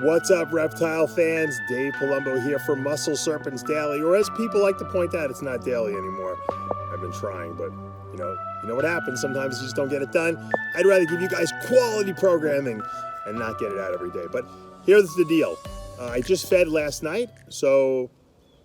What's up, reptile fans? Dave Palumbo here for Muscle Serpents Daily, or as people like to point out, it's not daily anymore. I've been trying, but you know what happens. Sometimes you just don't get it done. I'd rather give you guys quality programming and not get it out every day. But here's the deal. I just fed last night, so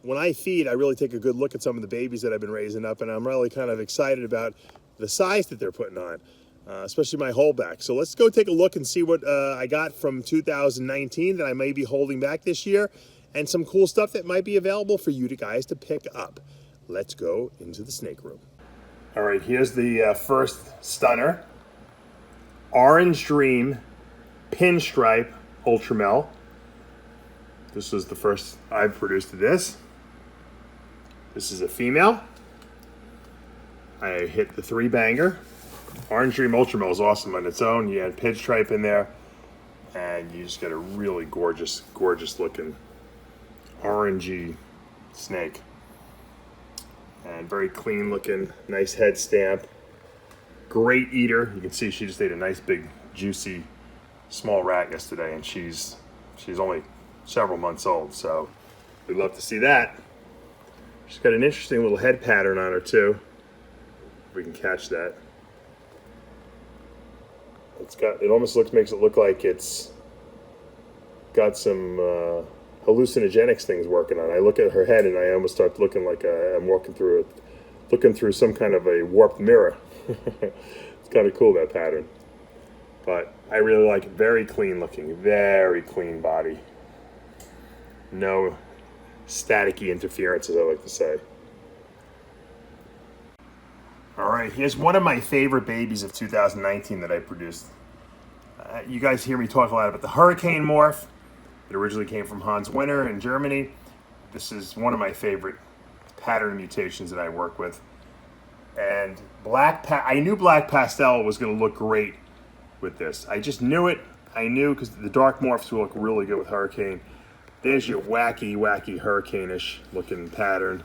when I feed, I really take a good look at some of the babies that I've been raising up, and I'm really kind of excited about the size that they're putting on. Especially my holdback. So let's go take a look and see what I got from 2019 that I may be holding back this year, and some cool stuff that might be available for you guys to pick up. Let's go into the snake room. All right, here's the first stunner. Orange Dream Pinstripe Ultramel. This was the first I've produced of this. This is a female. I hit the 3-banger. Orange Dream Ultramel is awesome on its own. You add Pinstripe in there, and you just get a really gorgeous, gorgeous looking orangey snake. And very clean looking, nice head stamp. Great eater. You can see she just ate a nice big, juicy, small rat yesterday, and she's only several months old, so we'd love to see that. She's got an interesting little head pattern on her too. If we can catch that. It almost makes it look like it's got some hallucinogenics things working on it. I look at her head and I almost start looking like I'm looking through some kind of a warped mirror. It's kind of cool, that pattern. But I really like it. Very clean looking, very clean body. No staticky interference, as I like to say. All right, here's one of my favorite babies of 2019 that I produced. You guys hear me talk a lot about the Hurricane morph. It originally came from Hans Winter in Germany. This is one of my favorite pattern mutations that I work with. And I knew Black Pastel was going to look great with this. I just knew it. I knew because the dark morphs will look really good with Hurricane. There's your wacky, wacky Hurricane-ish looking pattern.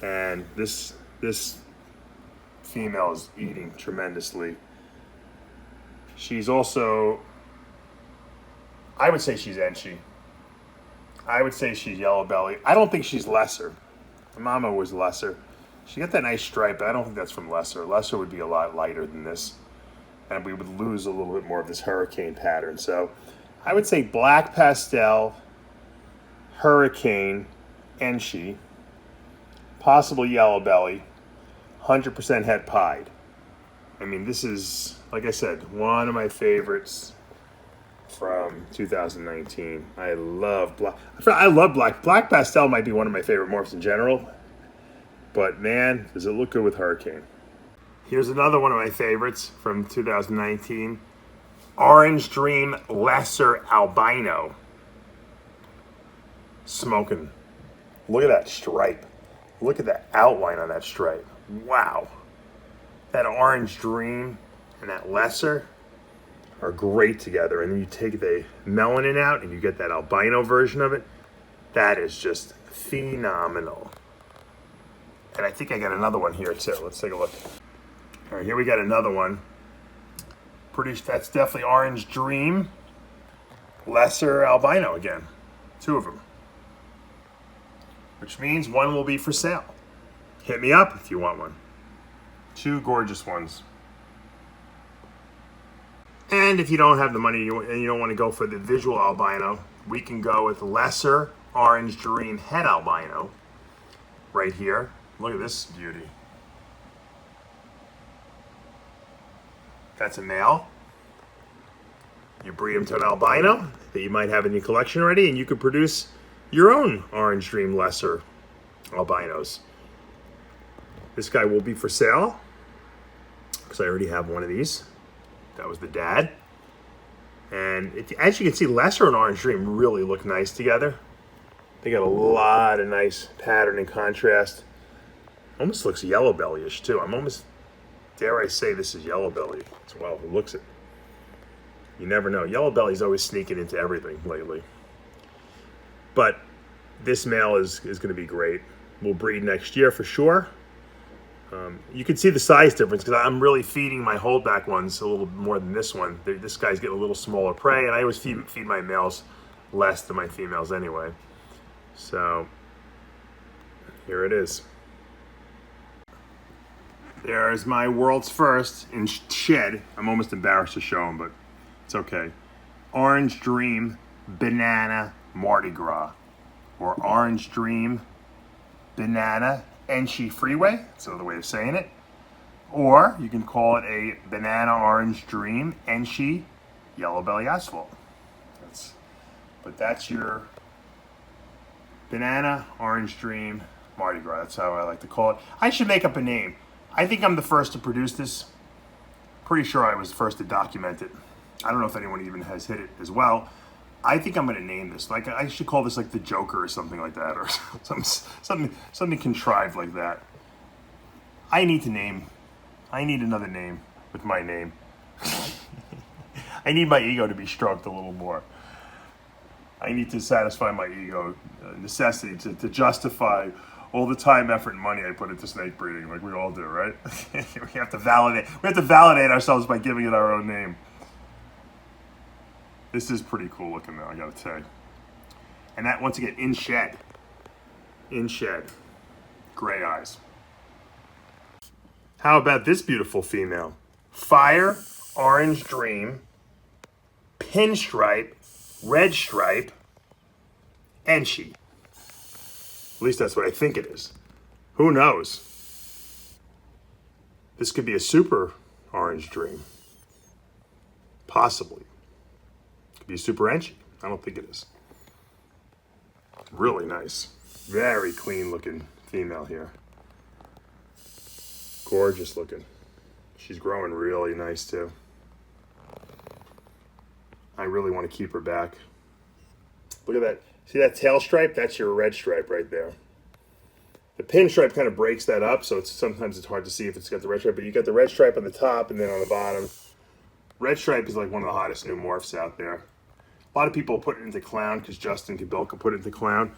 And this female is eating tremendously. She's also, I would say she's Enchi. I would say she's yellow belly. I don't think she's lesser. My mama was lesser. She got that nice stripe, but I don't think that's from lesser. Lesser would be a lot lighter than this, and we would lose a little bit more of this Hurricane pattern. So I would say Black Pastel, Hurricane, Enchi, possible yellow belly, 100% het pied. I mean, this is, like I said, one of my favorites from 2019. I love Black Pastel might be one of my favorite morphs in general, but man, does it look good with Hurricane. Here's another one of my favorites from 2019. Orange Dream Lesser Albino. Smoking. Look at that stripe. Look at the outline on that stripe. Wow. That Orange Dream and that Lesser are great together. And then you take the melanin out and you get that albino version of it. That is just phenomenal. And I think I got another one here too. Let's take a look. All right, here we got another one. That's definitely Orange Dream, Lesser Albino again. 2 of them. Which means one will be for sale. Hit me up if you want one. 2 gorgeous ones. And if you don't have the money and you don't want to go for the visual albino, we can go with Lesser Orange Dream Het Albino right here. Look at this beauty. That's a male. You breed him to an albino that you might have in your collection already, and you could produce your own Orange Dream Lesser albinos. This guy will be for sale because I already have one of these. That was the dad. And as you can see, Lesser and Orange Dream really look nice together. They got a lot of nice pattern and contrast. Almost looks yellow belly-ish too. I'm almost, dare I say, this is yellow belly as well. It looks it. You never know. Yellow belly's always sneaking into everything lately. But this male is going to be great. We'll breed next year for sure. You can see the size difference because I'm really feeding my holdback ones a little more than this one. This guy's getting a little smaller prey, and I always feed my males less than my females anyway. So here it is. There's my world's first in shed. I'm almost embarrassed to show them, but it's okay. Orange Dream Banana Mardi Gras, or Orange Dream Banana Enchi Freeway. That's another way of saying it. Or you can call it a Banana Orange Dream Enchi Yellow Belly Asphalt. That's your Banana Orange Dream Mardi Gras. That's how I like to call it. I should make up a name. I think I'm the first to produce this. Pretty sure I was the first to document it. I don't know if anyone even has hit it as well. I think I'm going to name this. Like, I should call this like the Joker or something like that, or something contrived like that. I need another name with my name. I need my ego to be stroked a little more. I need to satisfy my ego necessity to justify all the time, effort, and money I put into snake breeding, like we all do, right? We have to validate ourselves by giving it our own name. This is pretty cool looking though, I gotta tell you. And that, once again, in shed, gray eyes. How about this beautiful female? Fire, Orange Dream, Pinstripe, Red Stripe, Enchi. At least that's what I think it is. Who knows? This could be a super Orange Dream. Possibly. Could be a super Enchi. I don't think it is. Really nice. Very clean looking female here. Gorgeous looking. She's growing really nice too. I really want to keep her back. Look at that. See that tail stripe? That's your red stripe right there. The pinstripe kind of breaks that up, so sometimes it's hard to see if it's got the red stripe, but you got the red stripe on the top and then on the bottom. Red stripe is like one of the hottest new morphs out there. A lot of people put it into clown because Justin Kabilka put it into clown.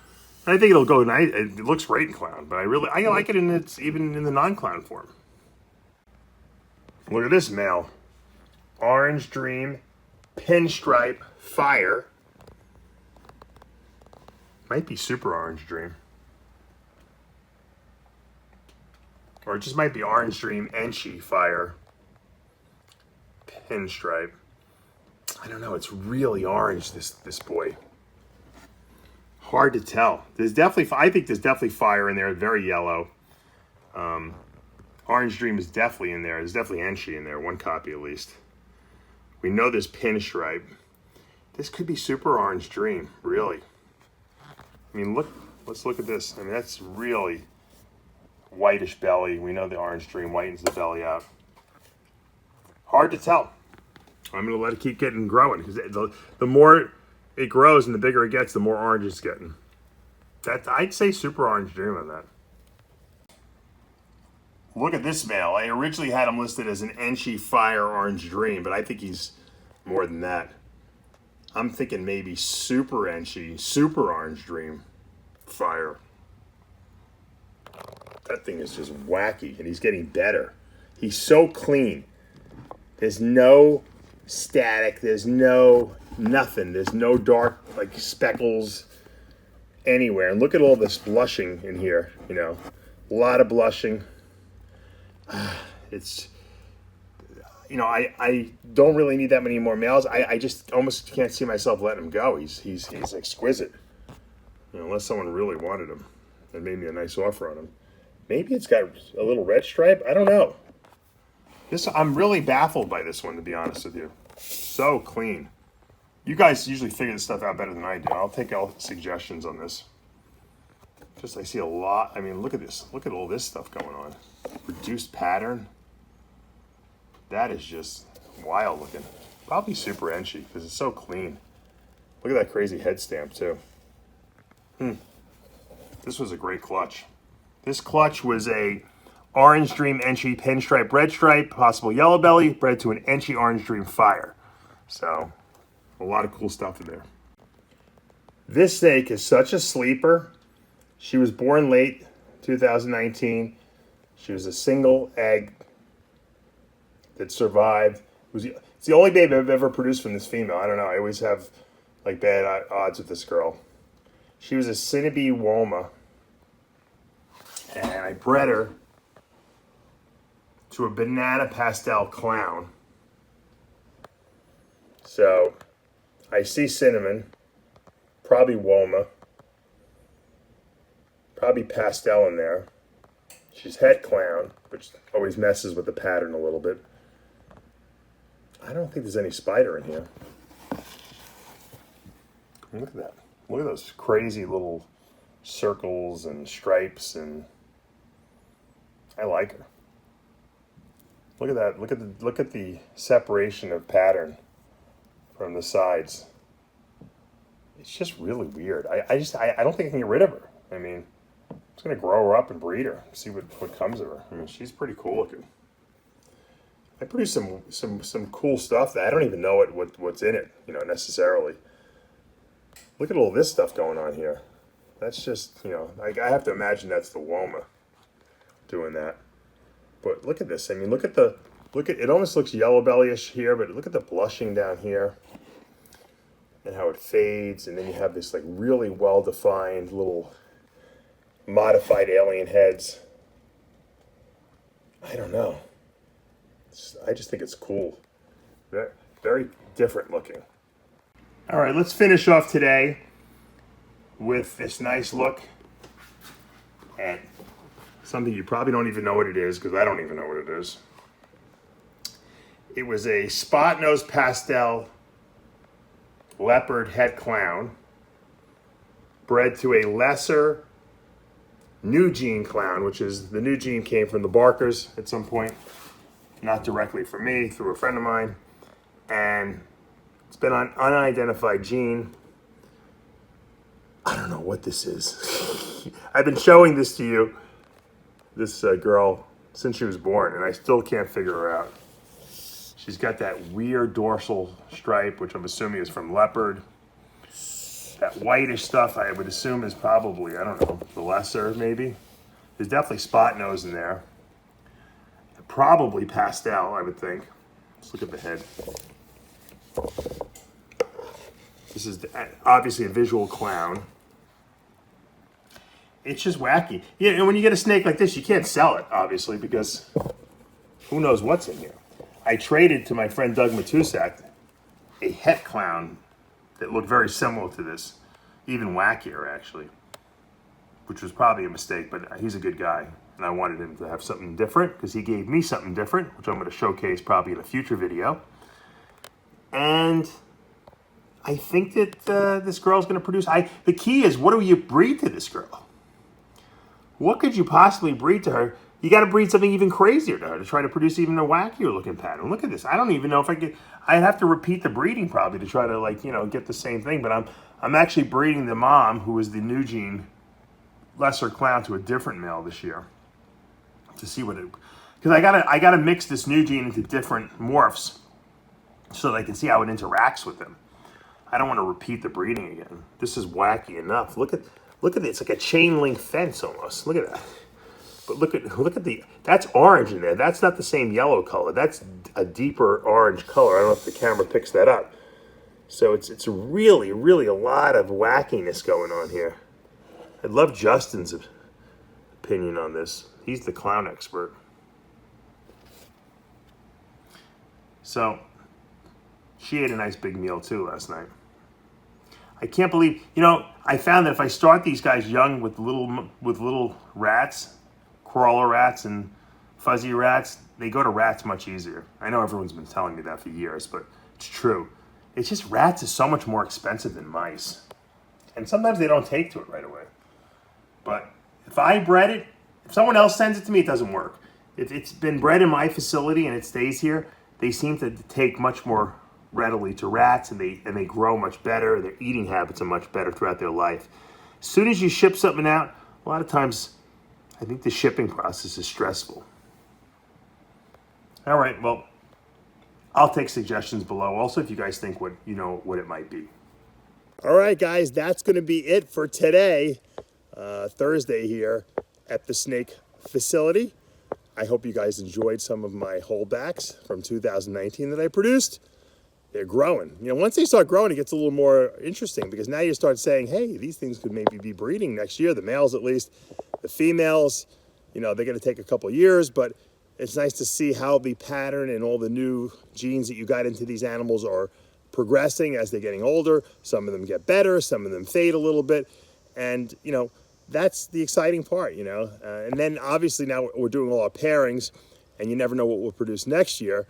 And I think it'll go nice. It looks great in clown, but I like it even in the non-clown form. Look at this male. Orange Dream, Pinstripe, Fire. Might be Super Orange Dream. Or it just might be Orange Dream, Enchi, Fire, Pinstripe. I don't know, it's really orange, this boy. Hard to tell. I think there's definitely Fire in there, very yellow. Orange Dream is definitely in there. There's definitely Enchi in there, one copy at least. We know there's Pinstripe. This could be Super Orange Dream, really. I mean, let's look at this. I mean, that's really whitish belly. We know the Orange Dream whitens the belly out. Hard to tell. I'm going to let it keep getting growing, because the more it grows and the bigger it gets, the more orange it's getting. I'd say Super Orange Dream on that. Look at this male. I originally had him listed as an Enchi Fire Orange Dream, but I think he's more than that. I'm thinking maybe Super Enchi, Super Orange Dream Fire. That thing is just wacky, and he's getting better. He's so clean. There's no static. There's no nothing. There's no dark like speckles anywhere. And look at all this blushing in here. You know, a lot of blushing. It's, you know, I don't really need that many more males. I just almost can't see myself letting him go. He's exquisite. You know, unless someone really wanted him and made me a nice offer on him. Maybe it's got a little red stripe. I don't know. I'm really baffled by this one, to be honest with you. So clean. You guys usually figure this stuff out better than I do. I'll take all suggestions on this. I see a lot. I mean, look at this. Look at all this stuff going on. Reduced pattern. That is just wild looking. Probably Super Enchi because it's so clean. Look at that crazy head stamp too. This was a great clutch. This clutch was a Orange Dream Enchi Pinstripe Red Stripe, possible yellow belly, bred to an Enchi Orange Dream Fire. So, a lot of cool stuff in there. This snake is such a sleeper. She was born late 2019. She was a single egg that survived. It's the only baby I've ever produced from this female. I don't know. I always have like bad odds with this girl. She was a Cinnabee Woma, and I bred her to a banana pastel clown. So I see cinnamon, probably Woma, probably pastel in there. She's het clown, which always messes with the pattern a little bit. I don't think there's any spider in here. Look at that. Look at those crazy little circles and stripes, and I like her. Look at that. Look at the separation of pattern from the sides. It's just really weird. I don't think I can get rid of her. I mean, I'm just gonna grow her up and breed her, see what comes of her. I mean, she's pretty cool looking. I produce some cool stuff that I don't even know what's in it, you know, necessarily. Look at all this stuff going on here. That's just, you know, I have to imagine that's the Woma doing that. But look at this. I mean, look at it almost looks yellow bellyish here, but look at the blushing down here and how it fades. And then you have this like really well-defined little modified alien heads. I don't know. I just think it's cool. Very, very different looking. All right, let's finish off today with this nice look at something you probably don't even know what it is, because I don't even know what it is. It was a spot-nosed pastel leopard het clown bred to a lesser new gene clown, which is the new gene came from the Barkers at some point, not directly from me, through a friend of mine, and it's been on unidentified gene. I don't know what this is. I've been showing this to you, this girl, since she was born, and I still can't figure her out. She's got that weird dorsal stripe, which I'm assuming is from leopard. That whitish stuff I would assume is probably, I don't know, the lesser maybe. There's definitely spot nose in there. Probably pastel, I would think. Let's look at the head. This is obviously a visual clown. It's just wacky. Yeah, and when you get a snake like this, you can't sell it, obviously, because who knows what's in here. I traded to my friend Doug Matusak a het clown that looked very similar to this, even wackier, actually, which was probably a mistake, but he's a good guy, and I wanted him to have something different because he gave me something different, which I'm going to showcase probably in a future video. And I think that this girl's going to produce. The key is, what do you breed to this girl? What could you possibly breed to her? You got to breed something even crazier to her to try to produce even a wackier looking pattern. Look at this. I don't even know if I could. I'd have to repeat the breeding probably to try to, like, you know, get the same thing. But I'm actually breeding the mom, who is the new gene lesser clown, to a different male this year to see what it. Because I gotta mix this new gene into different morphs so that I can see how it interacts with them. I don't want to repeat the breeding again. This is wacky enough. Look at it. It's like a chain link fence almost. Look at that. But look at that's orange in there. That's not the same yellow color. That's a deeper orange color. I don't know if the camera picks that up. So it's really, really a lot of wackiness going on here. I'd love Justin's opinion on this. He's the clown expert. So she ate a nice big meal too last night. I can't believe, you know, I found that if I start these guys young with little rats, crawler rats and fuzzy rats, they go to rats much easier. I know everyone's been telling me that for years, but it's true. It's just rats is so much more expensive than mice. And sometimes they don't take to it right away. But if I bred it, if someone else sends it to me, it doesn't work. If it's been bred in my facility and it stays here, they seem to take much more readily to rats, and they grow much better. Their eating habits are much better throughout their life. As soon as you ship something out, a lot of times I think the shipping process is stressful. All right, well, I'll take suggestions below. Also, if you guys think what it might be. All right, guys, that's going to be it for today, Thursday here at the snake facility. I hope you guys enjoyed some of my holdbacks from 2019 that I produced. they're growing. You know, once they start growing, it gets a little more interesting because now you start saying, hey, these things could maybe be breeding next year, the males at least. The females, you know, they're going to take a couple years, but it's nice to see how the pattern and all the new genes that you got into these animals are progressing as they're getting older. Some of them get better, some of them fade a little bit. And, you know, that's the exciting part, you know. And then obviously now we're doing all our pairings, and you never know what we'll produce next year.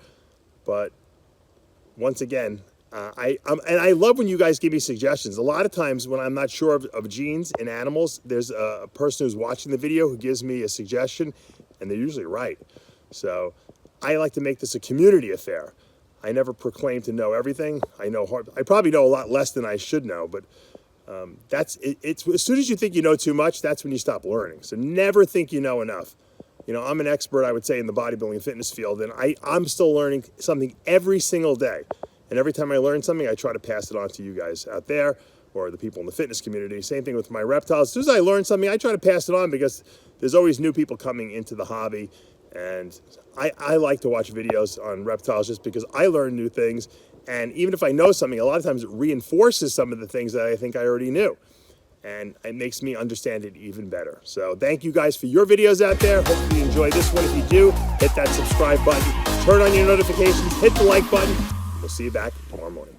But once again, I love when you guys give me suggestions. A lot of times when I'm not sure of genes in animals, there's a person who's watching the video who gives me a suggestion, and they're usually right. So I like to make this a community affair. I never proclaim to know everything. I probably know a lot less than I should know, but it's as soon as you think you know too much, that's when you stop learning. So never think you know enough. You know, I'm an expert, I would say, in the bodybuilding and fitness field, and I'm still learning something every single day. And every time I learn something, I try to pass it on to you guys out there or the people in the fitness community. Same thing with my reptiles. As soon as I learn something, I try to pass it on because there's always new people coming into the hobby. And I like to watch videos on reptiles just because I learn new things. And even if I know something, a lot of times it reinforces some of the things that I think I already knew. And it makes me understand it even better. So thank you guys for your videos out there. Hopefully you enjoy this one. If you do, hit that subscribe button, turn on your notifications, hit the like button. We'll see you back tomorrow morning.